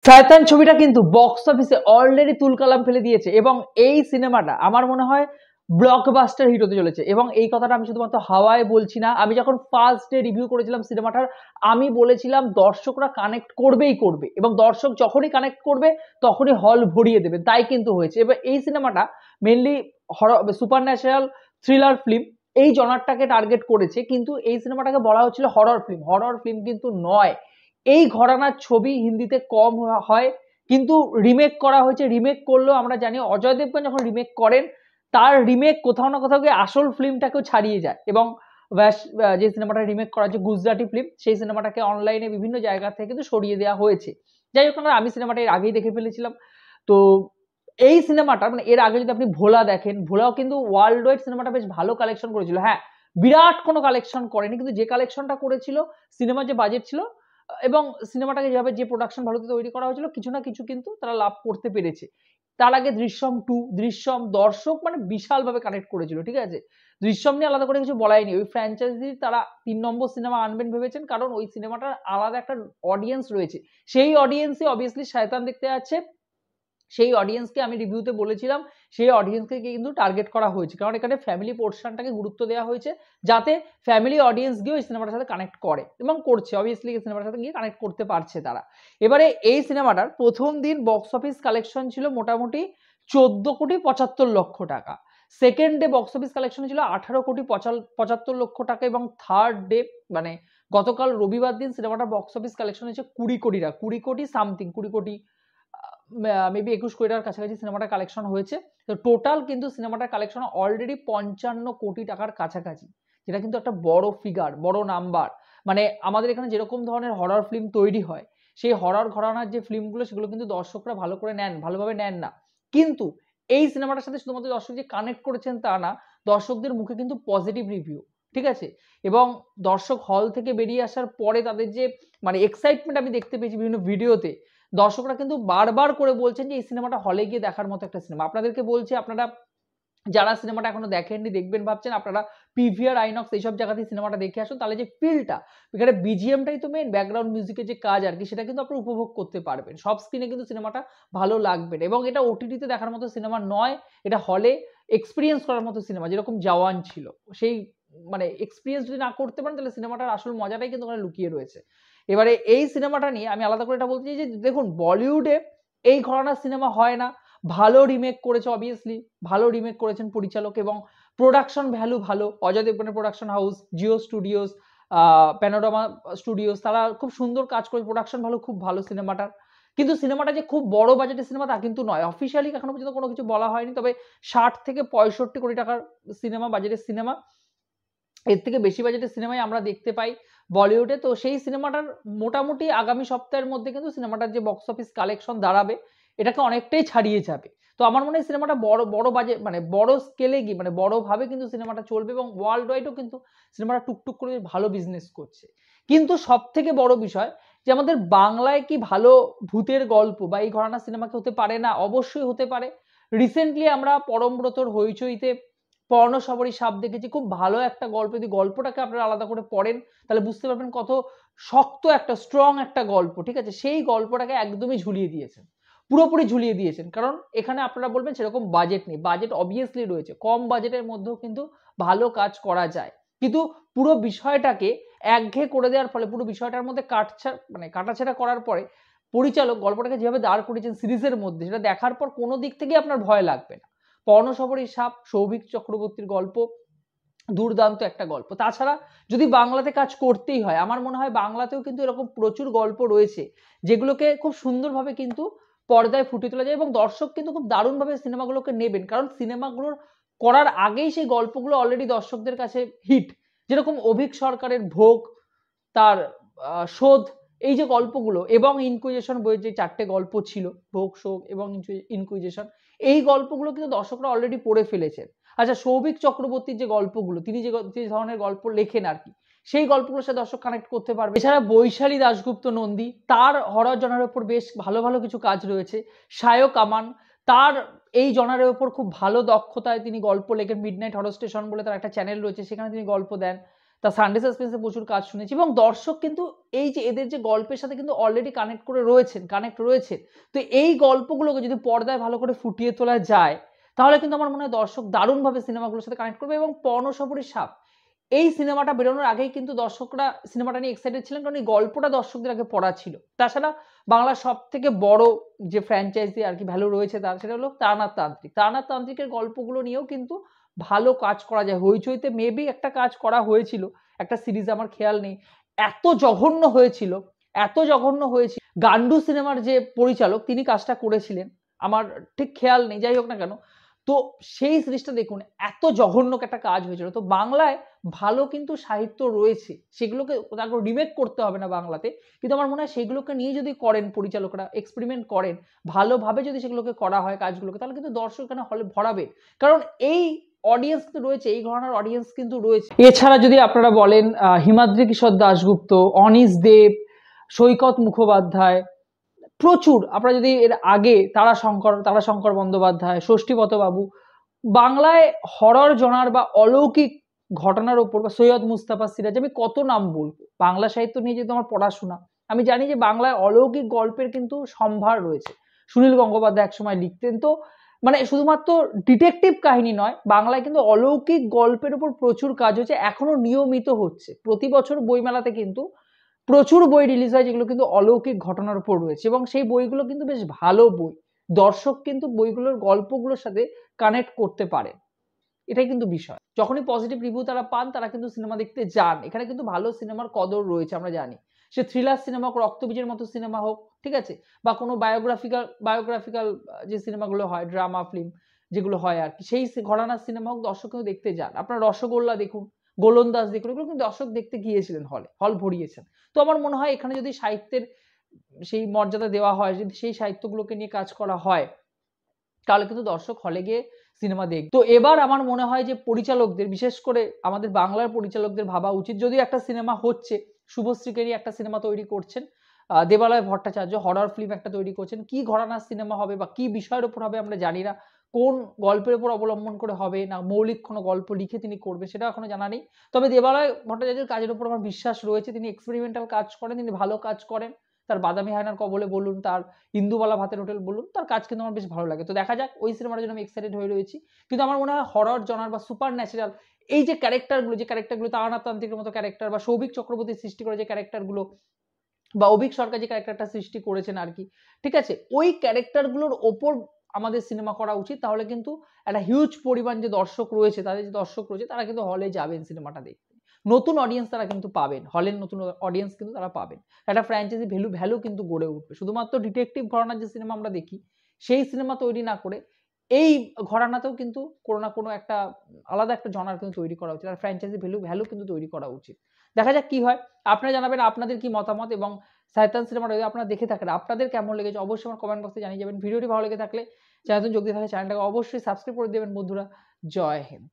শয়তান ছবিটা কিন্তু বক্স অফিসে অলরেডি তুলকালাম ফেলে দিয়েছে এবং এই সিনেমাটা আমার মনে হয় ব্লকবাস্টার হিট হতে চলেছে। এবং এই কথাটা আমি শুধুমাত্র হাওয়ায় বলছি না, আমি যখন ফার্স্ট ডে রিভিউ করেছিলাম সিনেমাটার, আমি বলেছিলাম দর্শকরা কানেক্ট করবেই করবে এবং দর্শক যখনই কানেক্ট করবে তখনই হল ভরিয়ে দেবে, তাই কিন্তু হয়েছে। এবার এই সিনেমাটা mainly super natural thriller film এই জনারটাকে টার্গেট করেছে, কিন্তু এই সিনেমাটাকে বলা হচ্ছিল হরর ফিল্ম। হরর ফিল্ম কিন্তু নয়। এই ঘরানার ছবি হিন্দিতে কম হয়, কিন্তু রিমেক করা হয়েছে। রিমেক করলেও আমরা জানি অজয় দেবগন যখন রিমেক করেন, তার রিমেক কোথাও না কোথাও গিয়ে আসল ফিল্মটাকেও ছাড়িয়ে যায়। এবং যে সিনেমাটা রিমেক করা হচ্ছে গুজরাটি ফিল্ম, সেই সিনেমাটাকে অনলাইনে বিভিন্ন জায়গা থেকে কিন্তু সরিয়ে দেওয়া হয়েছে। যাই হোক, আমি সিনেমাটা এর আগেই দেখে ফেলেছিলাম। তো এই সিনেমাটা মানে এর আগে যদি আপনি ভোলা দেখেন, ভোলাও কিন্তু ওয়ার্ল্ড ওয়াইড সিনেমাটা বেশ ভালো কালেকশন করেছিল। হ্যাঁ, বিরাট কোনো কালেকশন করেনি, কিন্তু যে কালেকশনটা করেছিল, সিনেমার যে বাজেট ছিল এবং সিনেমাটাকে যেভাবে যে প্রোডাকশন ভালোতে তৈরি করা হয়েছিল, কিছু না কিছু কিন্তু তারা লাভ করতে পেরেছে। তার আগে দৃশ্যম 2, দৃশ্যম দর্শক মানে বিশালভাবে কানেক্ট করেছিল, ঠিক আছে? দৃশ্যম নিয়ে আলাদা করে কিছু বলাই নেই। ওই ফ্র্যাঞ্চাইজি তারা ৩ নম্বর সিনেমা আনবেন ভেবেছেন, কারণ ওই সিনেমাটার আলাদা একটা অডিয়েন্স রয়েছে। সেই অডিয়েন্সই অবভিয়াসলি শয়তান দেখতে যাচ্ছে। সেই অডিয়েন্সকে আমি রিভিউতে বলেছিলাম, সেই অডিয়েন্সকে কিন্তু টার্গেট করা হয়েছে, কারণ এখানে ফ্যামিলি পোর্শনটাকে গুরুত্ব দেওয়া হয়েছে, যাতে ফ্যামিলি অডিয়েন্স গিয়ে ওই সিনেমাটার সাথে কানেক্ট করে এবং করছে। অবভিয়াসলি এই সিনেমাটার সাথে গিয়ে কানেক্ট করতে পারছে তারা। এবারে এই সিনেমাটার প্রথম দিন বক্স অফিস কালেকশন ছিল মোটামুটি 14,75,00,000 টাকা। Second day box office collection ছিল 18,75,00,000 টাকা এবং থার্ড ডে মানে গতকাল রবিবার দিন সিনেমাটার বক্স অফিস কালেকশন হয়েছে 20 কোটি টাকা, 20 কোটি সামথিং, 20 কোটি মেবি 21 কোটি টাকার কাছাকাছি সিনেমাটার কালেকশন হয়েছে। তো টোটাল কিন্তু সিনেমাটার কালেকশন অলরেডি 55 কোটি টাকার কাছাকাছি, যেটা কিন্তু একটা বড় ফিগার, বড় নাম্বার। মানে আমাদের এখানে যেরকম ধরনের হরর ফিল্ম তৈরি হয়, সেই হরর ঘরানার যে ফিল্মগুলো সেগুলো কিন্তু দর্শকরা ভালো করে নেন, ভালোভাবে নেন না। কিন্তু এই সিনেমাটার সাথে শুধুমাত্র দর্শক যে কানেক্ট করেছেন তা না, দর্শকদের মুখে কিন্তু পজিটিভ রিভিউ, ঠিক আছে? এবং দর্শক হল থেকে বেরিয়ে আসার পরে তাদের যে মানে এক্সাইটমেন্ট আমি দেখতে পেয়েছি বিভিন্ন ভিডিওতে, দর্শকরা কিন্তু বারবার করে বলছেন যে এই সিনেমাটা হলে গিয়ে দেখার মতো একটা সিনেমা। আপনাদেরকে বলছি, আপনারা যারা সিনেমাটা এখনো দেখেননি, দেখবেন ভাবছেন, আপনারা পিভিআর, আইনক্স এইসব জায়গাতেই সিনেমাটা দেখে আসুন, তাহলে যে ফিলটা, এখানে বিজিএমটাই তো মেইন, ব্যাকগ্রাউন্ড মিউজিকের যে কাজ আর কি, সেটা কিন্তু আপনারা উপভোগ করতে পারবেন। সব স্ক্রিনে কিন্তু সিনেমাটা ভালো লাগবে না এবং এটা ওটিটিতে দেখার মতো সিনেমা নয়, এটা হলে এক্সপিরিয়েন্স করার মতো সিনেমা, যেরকম জওয়ান ছিল। সেই মানে এক্সপিরিয়েন্স যদি না করতে পারেন, তাহলে সিনেমাটার আসল মজাটাই কিন্তু ওখানে লুকিয়ে রয়েছে। এবারে এই সিনেমাটা নিয়ে আমি আলাদা করে এটা বলতে চাই যে দেখুন, বলিউডে এই ঘরানার সিনেমা হয় না। ভালো রিমেক করেছে, অবভিয়াসলি ভালো রিমেক করেছেন পরিচালক এবং প্রোডাকশন ভ্যালু ভালো। অজয় দেবগনের production house, Jio studios, Panorama studios, তারা খুব সুন্দর কাজ করে, প্রোডাকশন ভালো, খুব ভালো সিনেমাটার। কিন্তু সিনেমাটা যে খুব বড় বাজেটের সিনেমা তা কিন্তু নয়। অফিসিয়ালি এখনো পর্যন্ত কোনো কিছু বলা হয়নি, তবে 60 থেকে 65 কোটি টাকার সিনেমা, বাজেটের সিনেমা। এর থেকে বেশি বাজেটের সিনেমাই আমরা দেখতে পাই বলিউডে। তো সেই সিনেমাটার মোটামুটি আগামী সপ্তাহের মধ্যে কিন্তু সিনেমাটার যে বক্স অফিস কালেকশন দাঁড়াবে, এটাকে অনেকটাই ছাড়িয়ে যাবে। তো আমার মনে হয় সিনেমাটা বড় বাজেট মানে বড় স্কেলে গিয়ে মানে বড়ভাবে কিন্তু সিনেমাটা চলবে এবং ওয়ার্ল্ড ওয়াইডও কিন্তু সিনেমাটা টুকটুক করে ভালো বিজনেস করছে। কিন্তু সব থেকে বড় বিষয় যে আমাদের বাংলায় কি ভালো ভূতের গল্প বা এই ঘরানার সিনেমা কি হতে পারে না? অবশ্যই হতে পারে। রিসেন্টলি আমরা পরমব্রতর হইচইতে পর্ণশবরী সাপ দেখেছি, খুব ভালো একটা গল্প। যদি গল্পটাকে আপনারা আলাদা করে পড়েন, তাহলে বুঝতে পারবেন কত শক্ত একটা, স্ট্রং একটা গল্প, ঠিক আছে? সেই গল্পটাকে একদমই ঝুলিয়ে দিয়েছেন, পুরোপুরি ঝুলিয়ে দিয়েছেন। কারণ এখানে আপনারা বলবেন সেরকম বাজেট নেই, বাজেট অবভিয়াসলি রয়েছে, কম বাজেটের মধ্যেও কিন্তু ভালো কাজ করা যায়। কিন্তু পুরো বিষয়টাকে একঘেয়ে করে দেওয়ার ফলে, পুরো বিষয়টার মধ্যে কাটাছেঁড়া করার পরে পরিচালক গল্পটাকে যেভাবে দাঁড় করিয়েছেন সিরিজের মধ্যে, সেটা দেখার পর কোনো দিক থেকেই আপনার ভয় লাগবে না। পর্ণশবরী সাপ, সৌভিক চক্রবর্তীর গল্প, দুর্দান্ত একটা গল্প। তাছাড়া যদি বাংলাতে কাজ করতেই হয়, আমার মনে হয় বাংলাতেও কিন্তু এরকম প্রচুর গল্প রয়েছে, যেগুলোকে খুব সুন্দরভাবে কিন্তু পর্দায় ফুটিয়ে তোলা যায় এবং দর্শক কিন্তু খুব দারুণভাবে সিনেমাগুলোকে নেবেন, কারণ সিনেমাগুলোর করার আগেই সেই গল্পগুলো অলরেডি দর্শকদের কাছে হিট। যেরকম অভীক সরকারের ভোগ, তার শোধ, এই যে গল্পগুলো, এবং ইনকুইজিশন বইয়ের যে 4টে গল্প ছিল, ভোগ, শোক এবং ইনকুইজিশন, এই গল্পগুলো কিন্তু দর্শকরা অলরেডি পড়ে ফেলেছেন। আচ্ছা, সৌভিক চক্রবর্তীর যে গল্পগুলো, তিনি যে ধরনের গল্প লেখেন আর কি, সেই গল্পগুলোর সাথে দর্শক কানেক্ট করতে পারবে। এছাড়া বৈশালী দাশগুপ্ত নন্দী, তার হরর জনারের উপর বেশ ভালো ভালো কিছু কাজ রয়েছে। সায়ক আমান, তার এই জনারের উপর খুব ভালো দক্ষতায় তিনি গল্প লেখেন। মিডনাইট হরর স্টেশন বলে তার একটা চ্যানেল রয়েছে, সেখানে তিনি গল্প দেন। তার সানডে সাসপেন্সে প্রচুর কাজ শুনেছি, এবং দর্শক কিন্তু এই যে এদের যে গল্পের সাথে কিন্তু অলরেডি কানেক্ট রয়েছেন। তো এই গল্পগুলোকে যদি পর্দায় ভালো করে ফুটিয়ে তোলা যায়, তাহলে কিন্তু আমার মনে হয় দর্শক দারুণভাবে সিনেমাগুলোর সাথে কানেক্ট করবে। এবং পর্ণসপুরী সাপ এই সিনেমাটা বেরোনোর আগেই কিন্তু দর্শকরা সিনেমাটা নিয়ে এক্সাইটেড ছিলেন, কারণ এই গল্পটা দর্শকদের আগে পড়া ছিল। তাছাড়া বাংলার সব থেকে বড় যে ফ্র্যাঞ্চাইজি আর কি ভ্যালু রয়েছে তার, সেটা হলো তারানাথ তান্ত্রিক। তারানাথ তান্ত্রিকের গল্পগুলো নিয়েও কিন্তু ভালো কাজ করা যায়। হইচইতে মেবি একটা কাজ করা হয়েছিল, একটা সিরিজ আমার খেয়াল নেই, এত জঘন্য হয়েছিল, এত জঘন্য হয়েছিল। গান্ডু সিনেমার যে পরিচালক তিনি কাজটা করেছিলেন, আমার ঠিক খেয়াল নেই, যাই হোক না কেন। তো সেই সিরিজটা দেখুন, এত জঘন্য একটা কাজ হয়েছিল। তো বাংলায় ভালো কিন্তু সাহিত্য রয়েছে, সেগুলোকে তারপর রিমেক করতে হবে না বাংলাতে, কিন্তু আমার মনে হয় সেগুলোকে নিয়ে যদি করেন পরিচালকরা, এক্সপেরিমেন্ট করেন ভালোভাবে, যদি সেগুলোকে করা হয় কাজগুলোকে, তাহলে কিন্তু দর্শক এখানে হলে ভরাবে। কারণ এই অডিয়েন্স কিন্তু রয়েছে, এই ঘরানার অডিয়েন্স কিন্তু রয়েছে। এছাড়া যদি আপনারা বলেন হিমাদ্রি কিশোর দাশগুপ্ত, অনিশ দেব, সৈকত মুখোপাধ্যায়, প্রচুর। আপনারা যদি এর আগে তারাশঙ্কর বন্দ্যোপাধ্যায়, ষষ্ঠীপত বাবু, বাংলায় হরর জনার বা অলৌকিক ঘটনার উপর, বা সৈয়দ মুস্তাফা সিরাজ, আমি কত নাম বলবো। বাংলা সাহিত্য নিয়ে যেহেতু আমার পড়াশোনা, আমি জানি যে বাংলায় অলৌকিক গল্পের কিন্তু সম্ভার রয়েছে। সুনীল গঙ্গোপাধ্যায় একসময় লিখতেন। তো মানে শুধুমাত্র ডিটেকটিভ কাহিনী নয়, বাংলায় কিন্তু অলৌকিক গল্পের উপর প্রচুর কাজ হচ্ছে, এখনো নিয়মিত হচ্ছে। প্রতি বছর বইমেলাতে কিন্তু প্রচুর বই রিলিজ হয় যেগুলো কিন্তু অলৌকিক ঘটনার উপর রয়েছে, এবং সেই বইগুলো কিন্তু বেশ ভালো বই। দর্শক কিন্তু বইগুলোর গল্পগুলোর সাথে কানেক্ট করতে পারে, এটাই কিন্তু বিষয়। যখনই পজিটিভ রিভিউ তারা পান, তারা কিন্তু সিনেমা দেখতে যান। এখানে কিন্তু ভালো সিনেমার কদর রয়েছে, আমরা জানি। সে থ্রিলার সিনেমা হোক, রক্তবীজের মতো সিনেমা হোক, ঠিক আছে, বা কোনো বায়োগ্রাফিক্যাল যে সিনেমাগুলো হয়, ড্রামা ফিল্ম যেগুলো হয় আর কি, সেই ঘরানার সিনেমা হোক, দর্শক কিন্তু দেখতে যান। আপনার রসগোল্লা দেখুন, গোলন্দাজ দেখুন, এগুলো কিন্তু দর্শক দেখতে গিয়েছিলেন, হল ভরিয়েছেন। তো আমার মনে হয় এখানে যদি সাহিত্যের সেই মর্যাদা দেওয়া হয়, যদি সেই সাহিত্যগুলোকে নিয়ে কাজ করা হয়, তাহলে কিন্তু দর্শক হলে গিয়ে সিনেমা দেখবে। তো এবার আমার মনে হয় যে পরিচালকদের, বিশেষ করে আমাদের বাংলার পরিচালকদের ভাবা উচিত, যদি একটা সিনেমা হচ্ছে, শুভশ্রীকেরই একটা সিনেমা তৈরি করছেন দেবালয় ভট্টাচার্য, হরর ফিল্ম একটা তৈরি করছেন, কি ঘরানার সিনেমা হবে বা কি বিষয়ের উপর হবে আমরা জানি না, কোন গল্পের উপর অবলম্বন করে হবে, না মৌলিক কোনো গল্প লিখে তিনি করবে সেটা এখনো জানা নেই। তবে দেবালয় ভট্টাচার্যের কাজের উপর আমার বিশ্বাস রয়েছে, তিনি এক্সপেরিমেন্টাল কাজ করেন, তিনি ভালো কাজ করেন। তার বাদামি হায়নার কবলে বলুন, তার ইন্দুবালা ভাতের হোটেল বলুন, তার কাজ কিন্তু আমার বেশ ভালো লাগে। তো দেখা যাক, ওই সিনেমাটার জন্য আমি এক্সাইটেড হয়ে রয়েছি। কিন্তু আমার মনে হয় হরর জনার বা সুপার ন্যাচারাল এই যে ক্যারেক্টারগুলো তারানাথ তান্ত্রিকের মতো ক্যারেক্টার, বা সৌভিক চক্রবর্তী সৃষ্টি করে যে ক্যারেক্টারগুলো, বা অভিক সরকার যে ক্যারেক্টারটা সৃষ্টি করেছেন আর কি, ঠিক আছে, ওই ক্যারেক্টারগুলোর ওপর আমাদের সিনেমা করা উচিত। তাহলে কিন্তু একটা হিউজ পরিমাণ যে দর্শক রয়েছে, তাদের যে দর্শক রয়েছে, তারা কিন্তু হলে যাবেন সিনেমাটা দেখতে। নতুন অডিয়েন্স তারা কিন্তু পাবেন, হলের নতুন অডিয়েন্স কিন্তু তারা পাবেন। একটা ফ্র্যাঞ্চাইজি ভ্যালু কিন্তু গড়ে উঠবে। শুধুমাত্র ডিটেকটিভ ঘরানার যে সিনেমা আমরা দেখি, সেই সিনেমা তৈরি না করে এই ঘরানাতেও কিন্তু কোনো না কোনো একটা আলাদা একটা জনার কিন্তু তৈরি করা উচিত, আর ফ্র্যাঞ্চাইজি ভ্যালু কিন্তু তৈরি করা উচিত। দেখা যাক কি হয়। আপনারা জানাবেন আপনাদের কি মতামত, এবং শয়তান সিনেমাটা যদি আপনারা দেখে থাকেন, আপনাদের কেমন লেগেছে অবশ্যই আমার কমেন্ট বক্সে জানিয়ে যাবেন। ভিডিওটি ভালো লেগে থাকলে চ্যানেলটি যোগ দিয়ে থাকলে চ্যানেলটাকে অবশ্যই সাবস্ক্রাইব করে দেবেন বন্ধুরা। জয় হিন্দ।